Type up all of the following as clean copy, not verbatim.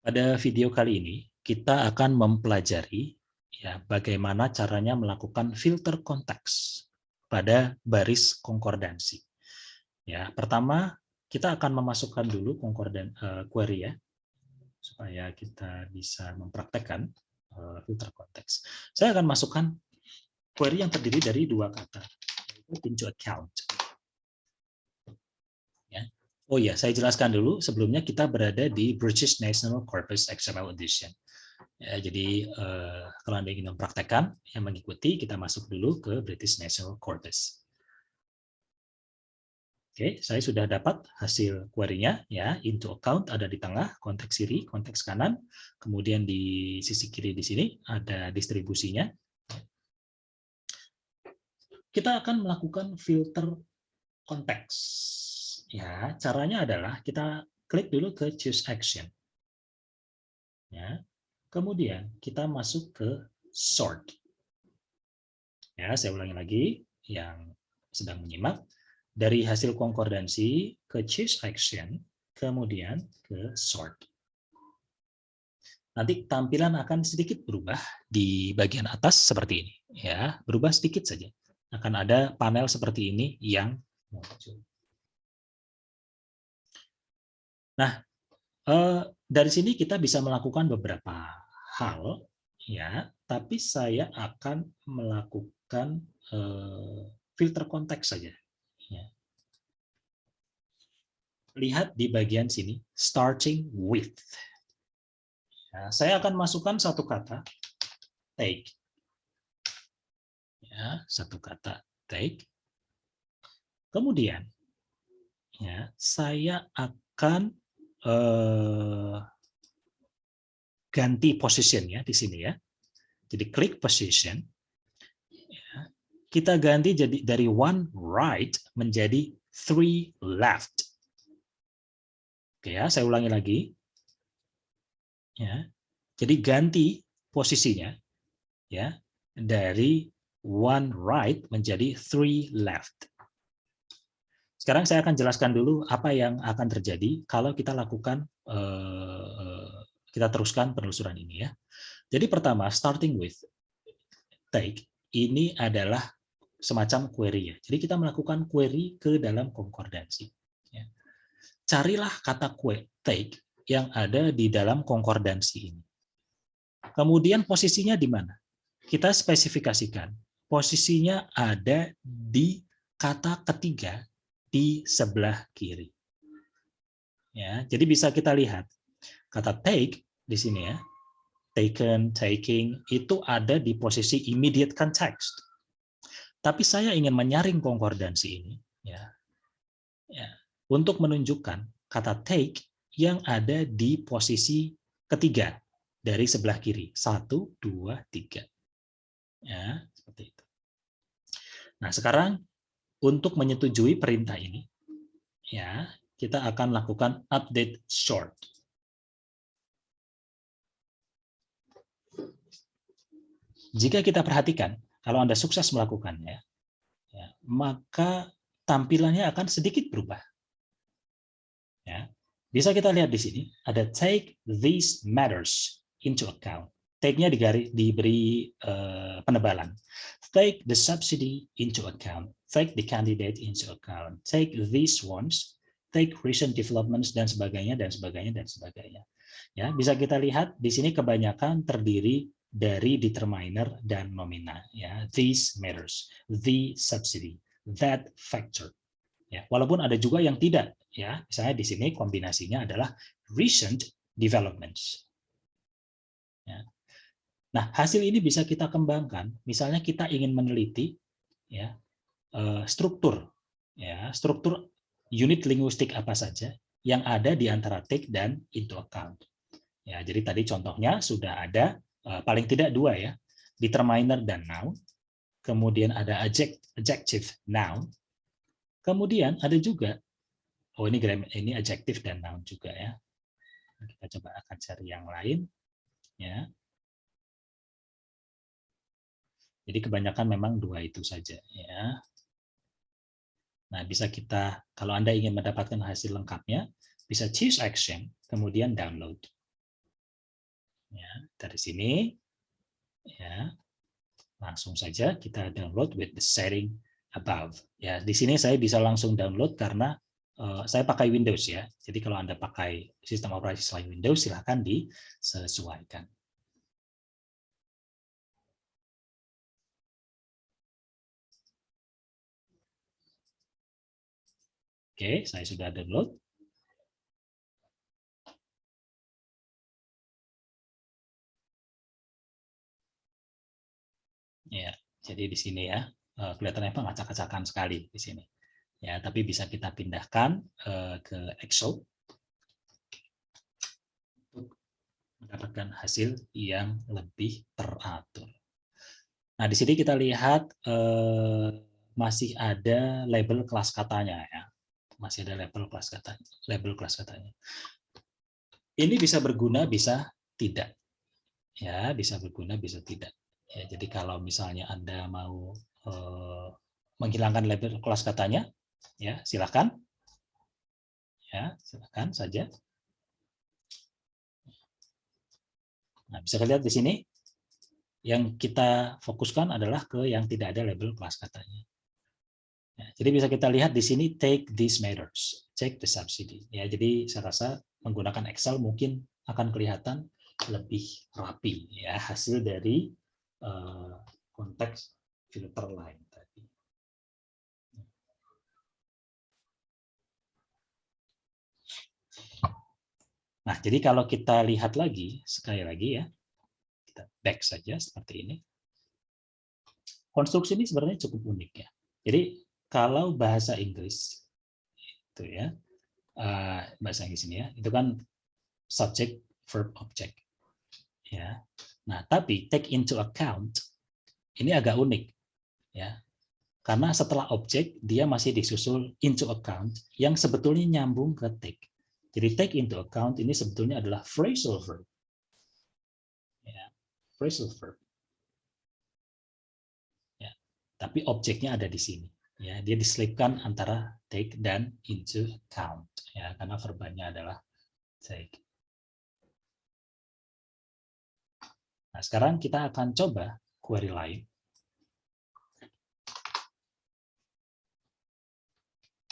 Pada video kali ini, kita akan mempelajari ya bagaimana caranya melakukan filter konteks pada baris konkordansi. Ya, pertama kita akan memasukkan dulu query ya, supaya kita bisa mempraktekkan filter konteks. Saya akan masukkan query yang terdiri dari dua kata, yaitu into account. Ya. Oh ya, saya jelaskan dulu sebelumnya kita berada di British National Corpus XML Edition. Ya, jadi kalau Anda ingin mempraktekkan, yang mengikuti, kita masuk dulu ke British National Corpus. Oke, saya sudah dapat hasil query-nya, ya, into account ada di tengah, konteks kiri, konteks kanan, kemudian di sisi kiri di sini ada distribusinya. Kita akan melakukan filter konteks. Ya, caranya adalah kita klik dulu ke choose action. Ya, kemudian kita masuk ke sort. Ya, saya ulangi lagi yang sedang menyimak. Dari hasil konkordansi ke choose action, kemudian ke sort. Nanti tampilan akan sedikit berubah di bagian atas seperti ini. Ya, berubah sedikit saja. Akan ada panel seperti ini yang muncul. Nah, dari sini kita bisa melakukan beberapa hal, ya. Tapi saya akan melakukan filter konteks saja. Ya. Lihat di bagian sini, starting with. Ya, saya akan masukkan satu kata, take. Ya, satu kata, take. Kemudian, ya, saya akan ganti position ya di sini ya. Jadi klik position. Ya, kita ganti jadi dari one right menjadi three left. Oke ya, saya ulangi lagi. Ya, jadi ganti posisinya ya dari one right menjadi three left. Sekarang saya akan jelaskan dulu apa yang akan terjadi kalau kita lakukan kita teruskan penelusuran ini ya. Jadi pertama starting with take ini adalah semacam query ya. Jadi kita melakukan query ke dalam konkordansi. Ya. Carilah kata take yang ada di dalam konkordansi ini. Kemudian posisinya di mana? Kita spesifikasikan. Posisinya ada di kata ketiga di sebelah kiri. Ya, jadi bisa kita lihat kata take di sini ya, taken, taking itu ada di posisi immediate context. Tapi saya ingin menyaring konkordansi ini, ya, untuk menunjukkan kata take yang ada di posisi ketiga dari sebelah kiri, 1, 2, 3. Ya, seperti itu. Nah, sekarang untuk menyetujui perintah ini, ya, kita akan lakukan update short. Jika kita perhatikan, kalau Anda sukses melakukannya, ya, maka tampilannya akan sedikit berubah. Ya, bisa kita lihat di sini, ada take these matters into account. Take-nya diberi penebalan. Take the subsidy into account. Take the candidate into account. Take these ones. Take recent developments dan sebagainya dan sebagainya dan sebagainya. Ya, bisa kita lihat di sini kebanyakan terdiri dari determiner dan nomina. Ya, these matters, the subsidy, that factor. Ya, walaupun ada juga yang tidak. Ya, misalnya di sini kombinasinya adalah recent developments. Ya. Nah, hasil ini bisa kita kembangkan. Misalnya kita ingin meneliti ya struktur unit linguistik apa saja yang ada di antara take dan into account. Ya, jadi tadi contohnya sudah ada paling tidak dua ya, determiner dan noun. Kemudian ada adjective noun. Kemudian ada juga ini adjective dan noun juga ya. Kita coba akan cari yang lain ya. Jadi kebanyakan memang dua itu saja ya. Nah, bisa kita, kalau Anda ingin mendapatkan hasil lengkapnya, bisa choose action, kemudian download. Ya, dari sini ya langsung saja kita download with the setting above. Ya, di sini saya bisa langsung download karena saya pakai Windows ya. Jadi kalau Anda pakai sistem operasi selain Windows silahkan disesuaikan. Oke, saya sudah download. Ya, jadi di sini ya kelihatannya apa acak-acakan sekali di sini. Ya, tapi bisa kita pindahkan ke Excel untuk mendapatkan hasil yang lebih teratur. Nah, di sini kita lihat masih ada label kelas katanya ya. Masih ada label kelas katanya. Ini bisa berguna, bisa tidak. Ya, bisa berguna, bisa tidak. Ya, jadi kalau misalnya Anda mau menghilangkan label kelas katanya, ya silakan. Ya, silakan saja. Nah, bisa lihat di sini yang kita fokuskan adalah ke yang tidak ada label kelas katanya. Ya, jadi bisa kita lihat di sini take these matters, check the subsidy. Ya, jadi saya rasa menggunakan Excel mungkin akan kelihatan lebih rapi ya hasil dari konteks filter line tadi. Nah, jadi kalau kita lihat lagi sekali lagi ya, kita back saja seperti ini. Konstruksi ini sebenarnya cukup unik ya. Jadi kalau bahasa Inggris itu ya, bahasa Inggris ini ya, itu kan subject, verb, object. Ya. Nah, tapi take into account ini agak unik ya. Karena setelah objek dia masih disusul into account yang sebetulnya nyambung ke take. Jadi take into account ini sebetulnya adalah phrasal verb. Ya, phrasal verb. Ya. Tapi objeknya ada di sini. Ya, dia diselipkan antara take dan into account. Ya, karena verbanya adalah take. Nah, sekarang kita akan coba query lain.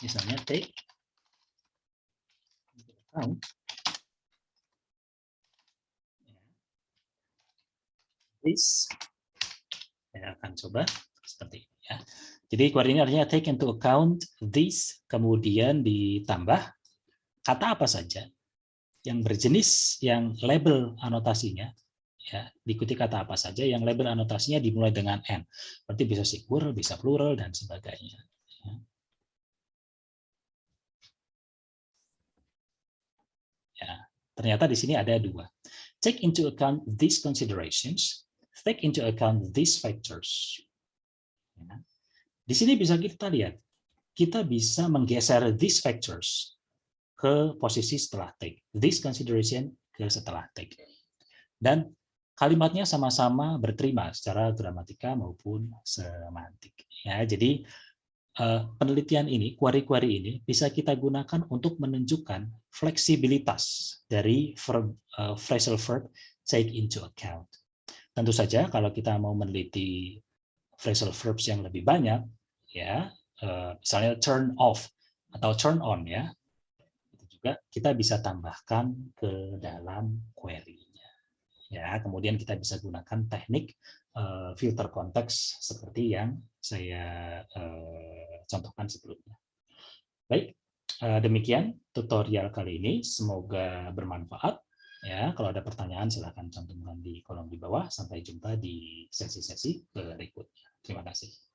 Misalnya take into account this. Saya akan coba seperti ini ya. Jadi query ini artinya take into account this, kemudian ditambah kata apa saja yang berjenis yang label anotasinya ya, diikuti kata apa saja yang label anotasinya dimulai dengan n. Berarti bisa singular, bisa plural dan sebagainya. Ya, ternyata di sini ada dua. Take into account these considerations, take into account these factors. Ya. Di sini bisa kita lihat, kita bisa menggeser these factors ke posisi setelah take, this consideration ke setelah take. Dan kalimatnya sama-sama berterima secara gramatika maupun semantik. Ya, jadi penelitian ini, query-query ini bisa kita gunakan untuk menunjukkan fleksibilitas dari verb, phrasal verb take into account. Tentu saja kalau kita mau meneliti phrasal verbs yang lebih banyak, ya misalnya turn off atau turn on ya, itu juga kita bisa tambahkan ke dalam query-nya. Ya, kemudian kita bisa gunakan teknik filter konteks seperti yang saya contohkan sebelumnya. Baik, demikian tutorial kali ini. Semoga bermanfaat. Ya, kalau ada pertanyaan silahkan cantumkan di kolom di bawah. Sampai jumpa di sesi-sesi berikutnya. Terima kasih.